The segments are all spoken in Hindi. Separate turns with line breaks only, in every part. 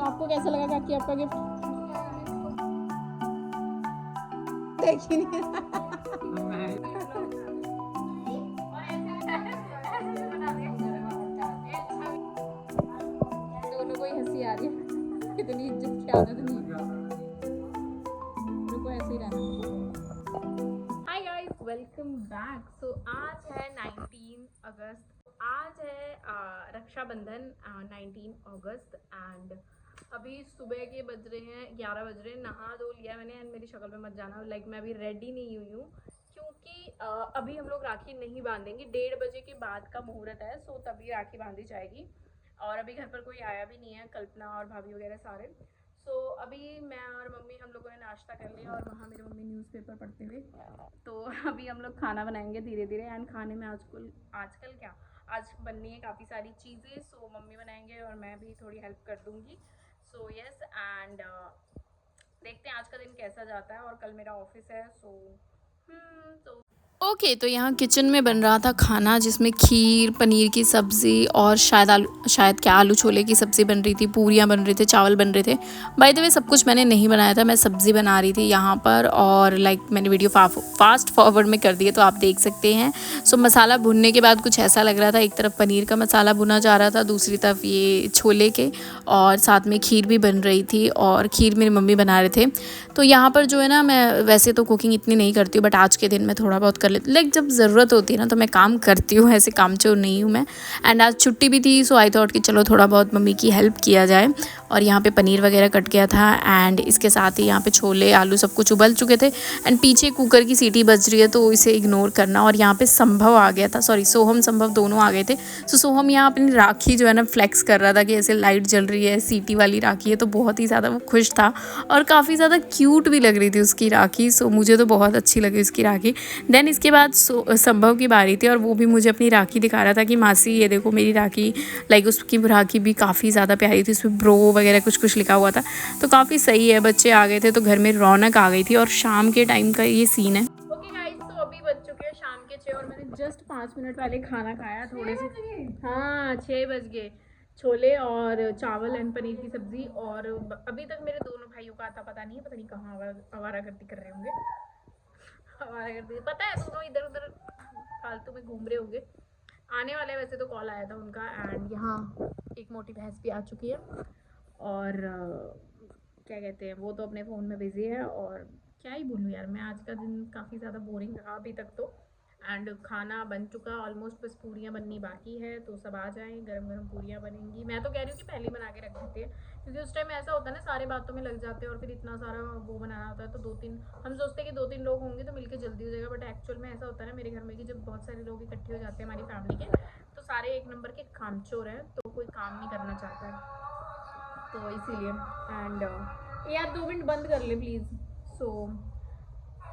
आपको कैसा लगा काकी आपका गिफ्ट? देखिए नहीं दोनों को ही हंसी आ रही है, इतनी इज्जत की आदत नहीं है, रुको ऐसे ही रहना। Hi guys, welcome back. So आज है 19 अगस्त, आज है रक्षाबंधन 19 अगस्त एंड अभी सुबह के बज रहे हैं 11 बज रहे हैं। नहा धो लिया मैंने एंड मेरी शक्ल पे मत जाना, लाइक मैं अभी रेडी नहीं हुई हूँ क्योंकि अभी हम लोग राखी नहीं बांधेंगे। 1:30 बजे के बाद का मुहूर्त है, सो तभी राखी बांधी जाएगी और अभी घर पर कोई आया भी नहीं है, कल्पना और भाभी वगैरह सारे। सो अभी मैं और मम्मी हम लोगों ने नाश्ता कर लिया और वहाँ मेरी मम्मी न्यूज़पेपर पढ़ते हुए। तो अभी हम लोग खाना बनाएंगे धीरे धीरे एंड खाने में आजकल क्या आज बननी है काफ़ी सारी चीज़ें। सो मम्मी बनाएंगे और मैं भी थोड़ी हेल्प कर दूँगी। सो यस एंड देखते हैं आज का दिन कैसा जाता है और कल मेरा ऑफिस है। तो ओके तो यहाँ किचन में बन रहा था खाना जिसमें खीर, पनीर की सब्ज़ी और शायद क्या आलू छोले की सब्ज़ी बन रही थी, पूरियाँ बन रही थी, चावल बन रहे थे। बाय द वे सब कुछ मैंने नहीं बनाया था, मैं सब्ज़ी बना रही थी यहाँ पर और लाइक मैंने वीडियो फास्ट फॉरवर्ड में कर दिए तो आप देख सकते हैं। सो मसाला भुनने के बाद कुछ ऐसा लग रहा था, एक तरफ पनीर का मसाला भुना जा रहा था, दूसरी तरफ ये छोले के और साथ में खीर भी बन रही थी और खीर मेरी मम्मी बना रहे थे। तो यहाँ पर जो है ना, मैं वैसे तो कुकिंग इतनी नहीं करती हूँ बट आज के दिन मैं थोड़ा बहुत कर लेती, लाइक जब ज़रूरत होती है ना तो मैं काम करती हूँ, ऐसे कामचोर नहीं हूँ मैं। एंड आज छुट्टी भी थी सो आई थॉट कि चलो थोड़ा बहुत मम्मी की हेल्प किया जाए। और यहाँ पे पनीर वगैरह कट गया था एंड इसके साथ ही यहाँ पे छोले आलू सब कुछ उबल चुके थे एंड पीछे कुकर की सीटी बज रही है तो इसे इग्नोर करना। और यहाँ पे संभव आ गया था, सॉरी सोहम संभव दोनों आ गए थे। सो सोहम यहाँ अपनी राखी जो है ना फ्लेक्स कर रहा था कि ऐसे लाइट जल रही है, सीटी वाली राखी है, तो बहुत ही ज़्यादा वो खुश था और काफ़ी ज़्यादा क्यूट भी लग रही थी उसकी राखी। सो मुझे तो बहुत अच्छी लगी उसकी राखी। देन इसके बाद संभव की बारी थी और वो भी मुझे अपनी राखी दिखा रहा था कि मासी ये देखो मेरी राखी, लाइक उसकी राखी भी काफ़ी ज़्यादा प्यारी थी, उसमें ब्रो वगैरह कुछ कुछ लिखा हुआ था तो काफ़ी सही है। बच्चे आ गए थे तो घर में रौनक आ गई थी और शाम के टाइम का ये सीन है। ओके गाइस, तो अभी बज चुके हैं शाम के 6 और मैंने जस्ट 5 मिनट पहले खाना खाया, थोड़े से हाँ 6 बज गए। छोले और चावल एंड पनीर की सब्ज़ी और अभी तक मेरे दोनों भाइयों का आता पता नहीं कहाँ आवारागर्दी कर रहे होंगे। आवारागर्दी पता है, दोनों इधर उधर फालतू में घूम रहे होंगे। आने वाले हैं वैसे तो, कॉल आया था उनका एंड यहाँ एक मोटी भैंस भी आ चुकी है और क्या कहते हैं वो तो अपने फ़ोन में बिज़ी है। और क्या ही बोलूँ यार, मैं आज का दिन काफ़ी ज़्यादा बोरिंग रहा अभी तक तो। एंड खाना बन चुका ऑलमोस्ट, बस पूरियाँ बननी बाकी है तो सब आ जाएं, गरम गरम पूरियाँ बनेंगी। मैं तो कह रही हूँ कि पहले ही बना के रख देते हैं क्योंकि उस टाइम ऐसा होता है ना सारे बातों में लग जाते हैं और फिर इतना सारा वो बनाना होता है तो 2-3 हम सोचते हैं कि 2-3 लोग होंगे तो मिलकर जल्दी हो जाएगा, बट एक्चुअल में ऐसा होता है ना मेरे घर में कि जब बहुत सारे लोग इकट्ठे हो जाते हैं हमारी फैमिली के तो सारे एक नंबर के कामचोर हैं तो कोई काम नहीं करना चाहता है तो इसीलिए। एंड यार 2 मिनट बंद कर ले प्लीज़। सो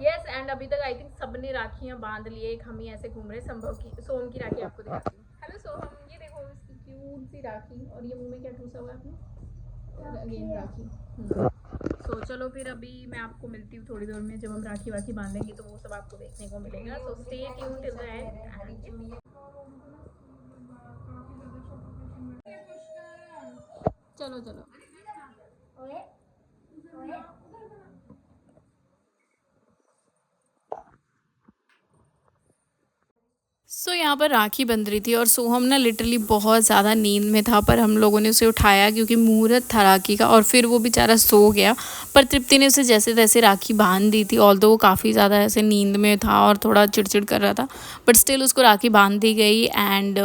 यस एंड अभी तक आई थिंक सब ने राखियाँ बांध लिए, एक हम ही ऐसे घूम रहे। संभव की सोहम की राखी आपको दिखाती हूँ। हेलो सोहम, ये देखो इसकी क्यूट सी राखी और ये मुंह में क्या ठूसा हुआ है आपने, अगेन राखी। सो चलो फिर अभी मैं आपको मिलती हूँ थोड़ी देर में, जब हम राखी वाखी बांधेंगे तो वो सब आपको देखने को मिलेगा। So stay tuned till the end. चलो चलो सो यहाँ पर राखी बंध रही थी और सोहम ना लिटरली बहुत ज़्यादा नींद में था पर हम लोगों ने उसे उठाया क्योंकि मुहूर्त था राखी का और फिर वो बेचारा सो गया। पर तृप्ति ने उसे जैसे तैसे राखी बांध दी थी, ऑल्दो वो काफ़ी ज़्यादा ऐसे नींद में था और थोड़ा चिड़चिड़ कर रहा था बट स्टिल उसको राखी बांध दी गई। एंड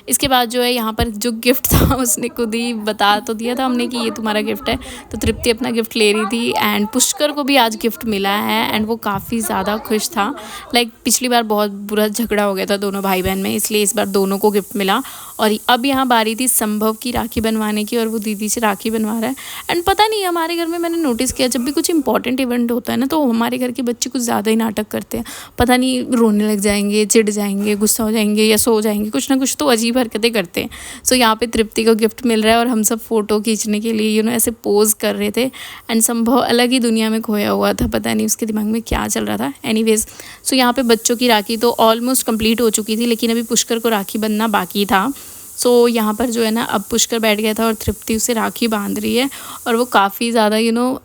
इसके बाद जो है यहाँ पर जो गिफ्ट था उसने खुद ही बता तो दिया था हमने कि ये तुम्हारा गिफ्ट है, तो तृप्ति अपना गिफ्ट ले रही थी एंड पुष्कर को भी आज गिफ्ट मिला है एंड वो काफ़ी ज़्यादा खुश था। लाइक पिछली बार बहुत बुरा झगड़ा हो गया था दोनों भाई बहन में, इसलिए इस बार दोनों को गिफ्ट मिला। और अब यहाँ बारी थी संभव की राखी बनवाने की और वो दीदी से राखी बनवा रहा है। एंड पता नहीं हमारे घर में मैंने नोटिस किया जब भी कुछ इंपॉर्टेंट इवेंट होता है ना तो हमारे घर के बच्चे कुछ ज़्यादा ही नाटक करते हैं, पता नहीं रोने लग जाएंगे, चिढ़ जाएंगे, गुस्सा हो जाएंगे या सो जाएंगे, कुछ ना कुछ तो अजीब हरकतें करते हैं। सो यहाँ पे तृप्ति को गिफ्ट मिल रहा है और हम सब फ़ोटो खींचने के लिए ऐसे पोज कर रहे थे एंड संभव अलग ही दुनिया में खोया हुआ था, पता नहीं उसके दिमाग में क्या चल रहा था। एनीवेज सो यहाँ पे बच्चों की राखी तो ऑलमोस्ट कंप्लीट हो चुकी थी लेकिन अभी पुष्कर को राखी बनना बाकी था। सो यहाँ पर जो है ना अब पुष्कर बैठ गया था और तृप्ति उसे राखी बांध रही है और वो काफ़ी ज़्यादा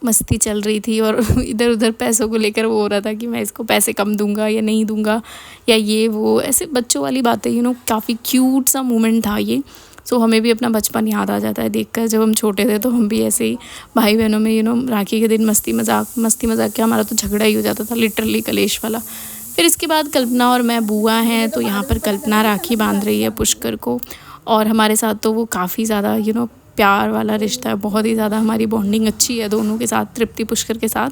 मस्ती चल रही थी और इधर उधर पैसों को लेकर वो हो रहा था कि मैं इसको पैसे कम दूंगा या नहीं दूंगा या ये वो ऐसे बच्चों वाली बातें काफ़ी क्यूट सा मोमेंट था ये। सो हमें भी अपना बचपन याद आ जाता है देखकर, जब हम छोटे थे तो हम भी ऐसे ही भाई बहनों में राखी के दिन मस्ती मजाक क्या हमारा तो झगड़ा ही हो जाता था, लिटरली कलेश वाला। फिर इसके बाद कल्पना और मैं बुआ हैं, तो यहाँ पर कल्पना राखी बांध रही है पुष्कर को और हमारे साथ तो वो काफ़ी ज़्यादा प्यार वाला रिश्ता है, बहुत ही ज़्यादा हमारी बॉन्डिंग अच्छी है दोनों के साथ, तृप्ति पुष्कर के साथ।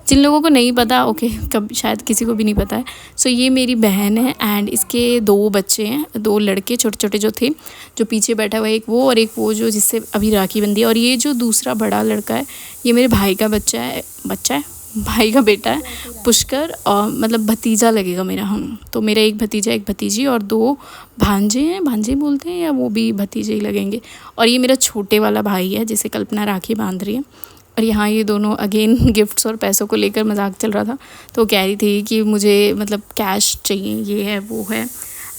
जिन लोगों को नहीं पता ओके कब शायद किसी को भी नहीं पता है। सो ये मेरी बहन है एंड इसके 2 बच्चे हैं, 2 लड़के छोटे छोटे जो थे, जो पीछे बैठा हुआ है एक वो और एक वो जो जिससे अभी राखी बंधी है। और ये जो दूसरा बड़ा लड़का है ये मेरे भाई का बच्चा है भाई का बेटा है पुष्कर, और मतलब भतीजा लगेगा मेरा। हम तो मेरा एक भतीजा एक भतीजी और 2 भांजे हैं, भांजे बोलते हैं या वो भी भतीजे ही लगेंगे। और ये मेरा छोटे वाला भाई है जिसे कल्पना राखी बांध रही है। और यहाँ ये दोनों अगेन गिफ्ट्स और पैसों को लेकर मजाक चल रहा था, तो वो कह रही थी कि मुझे मतलब कैश चाहिए, ये है वो है।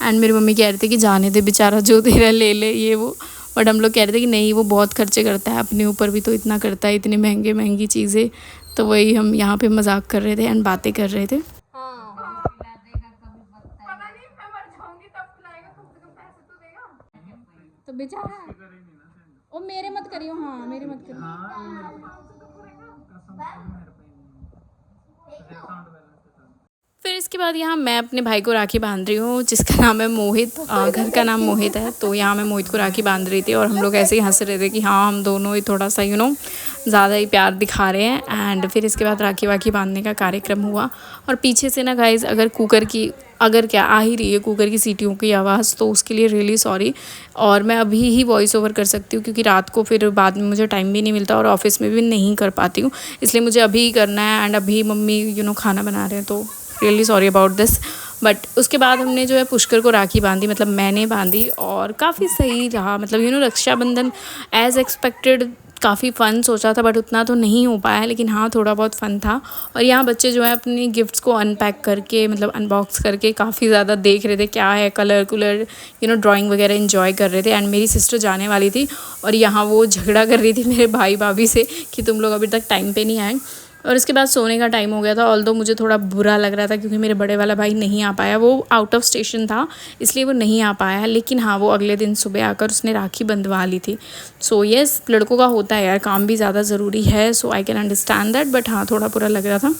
एंड मेरी मम्मी कह रही थी कि जाने दे बेचारा, जो तेरा ले ले ये वो। बट हम लोग कह रहे थे कि नहीं वो बहुत खर्चे करता है, अपने ऊपर भी तो इतना करता है, इतनी महंगी चीज़ें। तो वही हम यहाँ पे मजाक कर रहे थे एंड बातें कर रहे थे।
तो बेचारा ओ मेरे मत करियो, हाँ मेरे मत करियो।
फिर इसके बाद यहाँ मैं अपने भाई को राखी बांध रही हूँ जिसका नाम है मोहित, घर का नाम मोहित है। तो यहाँ मैं मोहित को राखी बांध रही थी और हम लोग ऐसे ही हंस रहे थे कि हाँ हम दोनों ही थोड़ा सा ज़्यादा ही प्यार दिखा रहे हैं। एंड फिर इसके बाद राखी वाखी बांधने का कार्यक्रम हुआ और पीछे से ना गाइज अगर क्या आ ही रही है कुकर की सीटियों की आवाज़, तो उसके लिए रियली सॉरी। और मैं अभी ही वॉइस ओवर कर सकती हूँ क्योंकि रात को फिर बाद में मुझे टाइम भी नहीं मिलता और ऑफिस में भी नहीं कर पाती हूँ, इसलिए मुझे अभी ही करना है। एंड अभी मम्मी खाना बना रहे हैं, तो really sorry about this. But उसके बाद हमने जो है पुष्कर को राखी बांधी, मतलब मैंने बांधी और काफ़ी सही रहा। मतलब रक्षाबंधन एज़ एक्सपेक्टेड काफ़ी फ़न सोचा था बट उतना तो नहीं हो पाया, लेकिन हाँ थोड़ा बहुत फ़न था। और यहाँ बच्चे जो है अपनी गिफ्ट्स को अनपैक करके मतलब अनबॉक्स करके काफ़ी ज़्यादा देख रहे थे क्या है, कलर ड्राइंग वगैरह इन्जॉय कर रहे थे। एंड मेरी सिस्टर जाने वाली थी और यहाँ वो झगड़ा कर रही थी मेरे भाई भाभी से कि तुम लोग अभी तक टाइम पे नहीं आए। और इसके बाद सोने का टाइम हो गया था, ऑल्दो मुझे थोड़ा बुरा लग रहा था क्योंकि मेरे बड़े वाला भाई नहीं आ पाया, वो आउट ऑफ स्टेशन था इसलिए वो नहीं आ पाया। लेकिन हाँ वो अगले दिन सुबह आकर उसने राखी बंधवा ली थी। सो येस लड़कों का होता है यार, काम भी ज़्यादा ज़रूरी है, so I can understand that. But हाँ थोड़ा बुरा लग रहा था।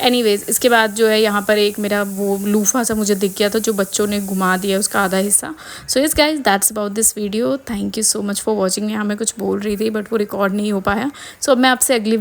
एनीवेज इसके बाद जो है यहाँ पर एक मेरा वो लूफा सा मुझे दिख गया था जो बच्चों ने घुमा दिया उसका आधा हिस्सा। So yes guys that's about this video, thank you so much for watching. यहाँ मैं कुछ बोल रही थी बट वो रिकॉर्ड नहीं हो पाया। सो अब मैं आपसे अगली